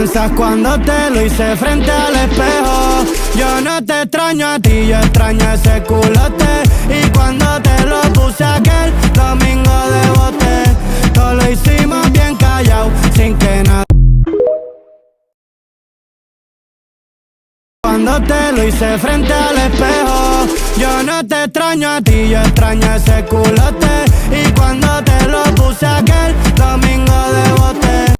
Piensas cuando te lo hice frente al espejo. Yo no te extraño a ti, yo extraño ese culote. Y cuando te lo puse aquel domingo de bote, todo lo hicimos bien callado, sin que nada. Cuando te lo hice frente al espejo. Yo no te extraño a ti, yo extraño ese culote. Y cuando te lo puse aquel domingo de bote,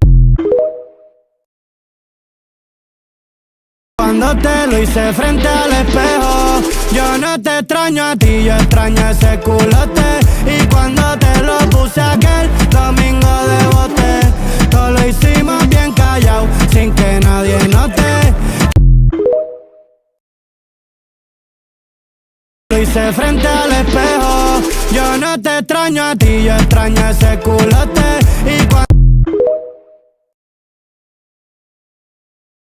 cuando te lo hice frente al espejo. Yo no te extraño a ti, yo extraño ese culote. Y cuando te lo puse aquel domingo de bote, todo lo hicimos bien callado, sin que nadie note. Lo hice frente al espejo. Yo no te extraño a ti, yo extraño ese culote. Y cuando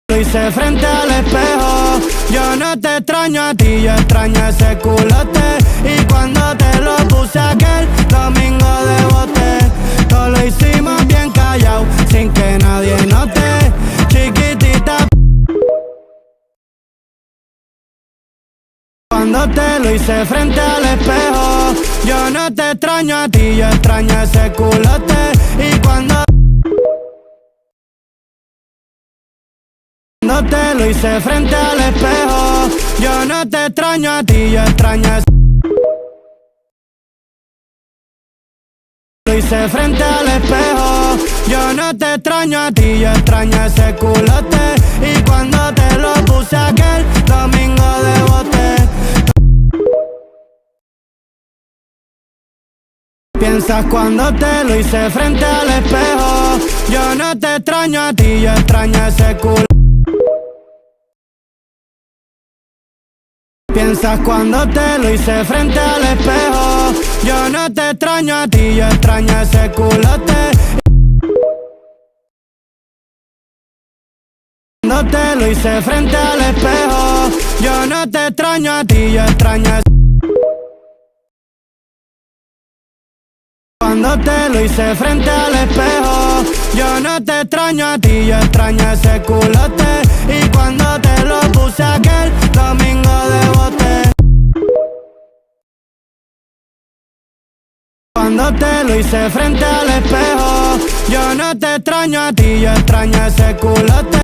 lo hice frente al espejo. Yo no te extraño a ti, yo extraño ese culote. Y cuando te lo puse aquel domingo de bote, todo lo hicimos bien callado, sin que nadie note. Chiquitita, cuando te lo hice frente al espejo. Yo no te extraño a ti, yo extraño ese culote. Y cuando te lo hice frente al espejo. Yo no te extraño a ti, yo extraño ese. Lo hice frente al espejo. Yo no te extraño a ti, yo extraño ese culote. Y cuando te lo puse aquel domingo de bote, piensas cuando te lo hice frente al espejo. Yo no te extraño a ti, yo extraño ese culo. Piensas cuando te lo hice frente al espejo. Yo no te extraño a ti, yo extraño ese culote. Cuando te lo hice frente al espejo. Yo no te extraño a ti, yo extraño ese. Cuando te lo hice frente al espejo. Yo no te extraño a ti, yo extraño ese culote. Y cuando te lo puse aquel domingo de bote, cuando te lo hice frente al espejo. Yo no te extraño a ti, yo extraño ese culote.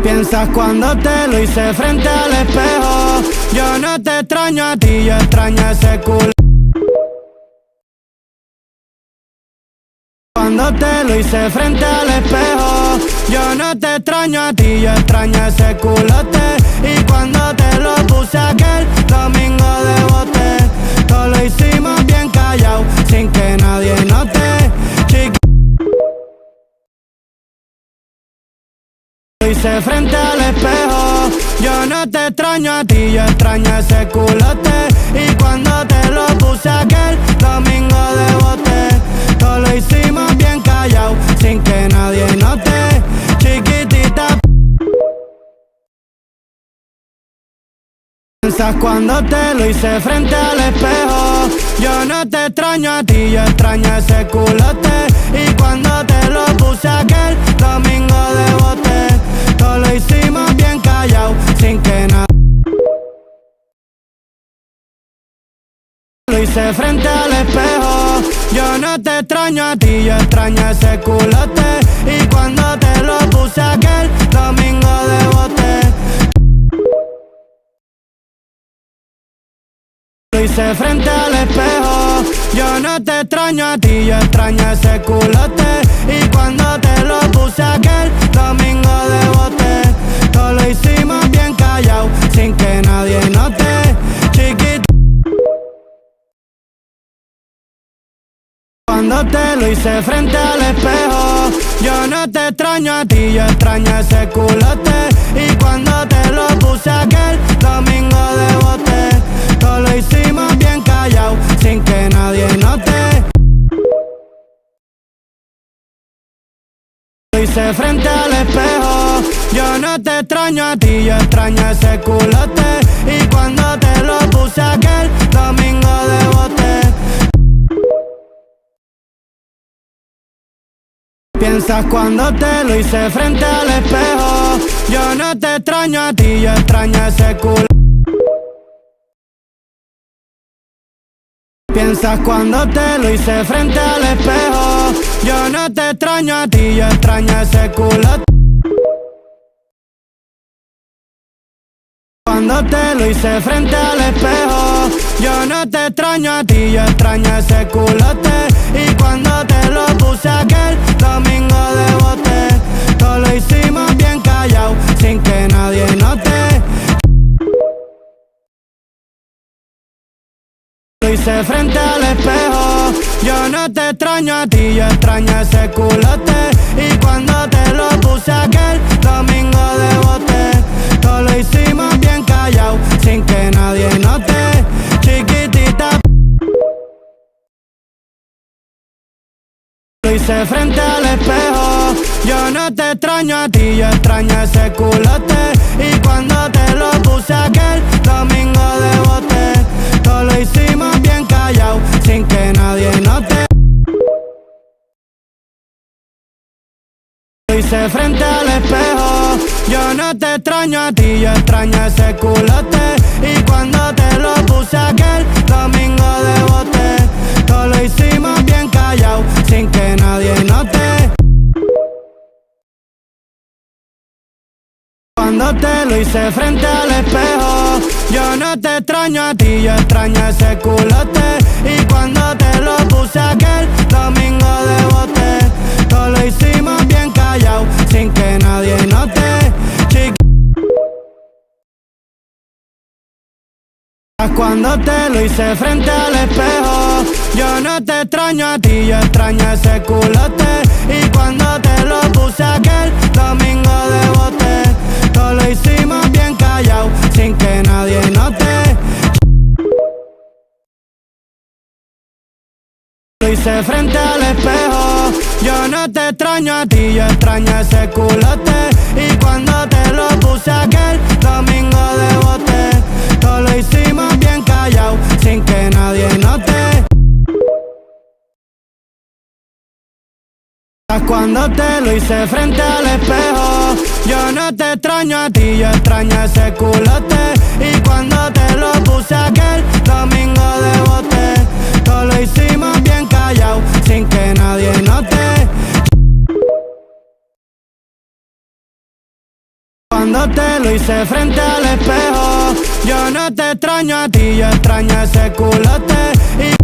Piensas cuando te lo hice frente al espejo. Yo no te extraño a ti, yo extraño ese culo. Cuando te lo hice frente al espejo. Yo no te extraño a ti, yo extraño ese culote. Y cuando te lo puse aquel domingo de bote, todo lo hicimos bien callado, sin que nadie note. Lo hice frente al espejo. Yo no te extraño a ti, yo extraño ese culote. Y cuando te lo puse aquel domingo de bote, todo lo hicimos bien callado, sin que nadie note. Chiquitita, piensas cuando te lo hice frente al espejo. Yo no te extraño a ti, yo extraño ese culote. Y cuando te lo puse aquel domingo de bote, todo lo hicimos bien callado, sin que nada. Lo hice frente al espejo. Yo no te extraño a ti, yo extraño ese culote. Y cuando te lo puse aquel domingo de bote, lo hice frente al espejo. Yo no te extraño a ti, yo extraño ese culote. Y cuando te lo puse aquel domingo de bote, todo lo hicimos bien callado, sin que nadie note. Chiquito, cuando te lo hice frente al espejo. Yo no te extraño a ti, yo extraño ese culote. Y cuando te lo puse aquel domingo de bote, todo lo hicimos bien callado, sin que nadie note. Lo hice frente al espejo. Yo no te extraño a ti, yo extraño ese culote. Y cuando te lo puse aquel domingo de bote, Piensas cuando te lo hice frente al espejo. Yo no te extraño a ti, yo extraño ese culo. Piensas cuando te lo hice frente al espejo. Yo no te extraño a ti, yo extraño ese culo. Cuando te lo hice frente al espejo. Yo no te extraño a ti, yo extraño ese culote. Y cuando te lo puse aquel domingo de bote, todo lo hicimos bien callado, sin que nadie note. Lo hice frente al espejo. Yo no te extraño a ti, yo extraño ese culote. Y cuando te lo puse aquel domingo de bote, todo lo hicimos bien callado, sin que nadie note. Chiquitita, lo hice frente al espejo. Yo no te extraño a ti, yo extraño ese culote. Y cuando te lo puse aquel domingo de bote, todo lo hicimos bien callado, sin que nadie note. Lo hice frente al espejo. Yo no te extraño a ti, yo extraño ese culote. Y cuando te lo puse aquel domingo de bote, todo lo hicimos bien callado, sin que nadie note. Cuando te lo hice frente al espejo. Yo no te extraño a ti, yo extraño ese culote. Y cuando te lo puse aquel domingo de bote, todo lo hicimos bien callado, sin que nadie note. Cuando te lo hice frente al espejo. Yo no te extraño a ti, yo extraño ese culote. Y cuando te lo puse aquel domingo de bote, todo lo hicimos bien callado, sin que nadie note. Lo hice frente al espejo. Yo no te extraño a ti, yo extraño ese culote. Y cuando te lo puse aquel domingo de bote, todo lo hicimos bien callado, sin que nadie note. Cuando te lo hice frente al espejo. Yo no te extraño a ti, yo extraño ese culote. Y cuando te lo puse aquel domingo de bote, todo lo hicimos bien callado, sin que nadie note. Cuando te lo hice frente al espejo. Yo no te extraño a ti, yo extraño ese culote. Y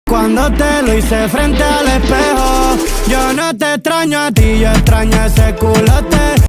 cuando te lo hice frente al espejo. Yo no te extraño a ti, yo extraño ese culote.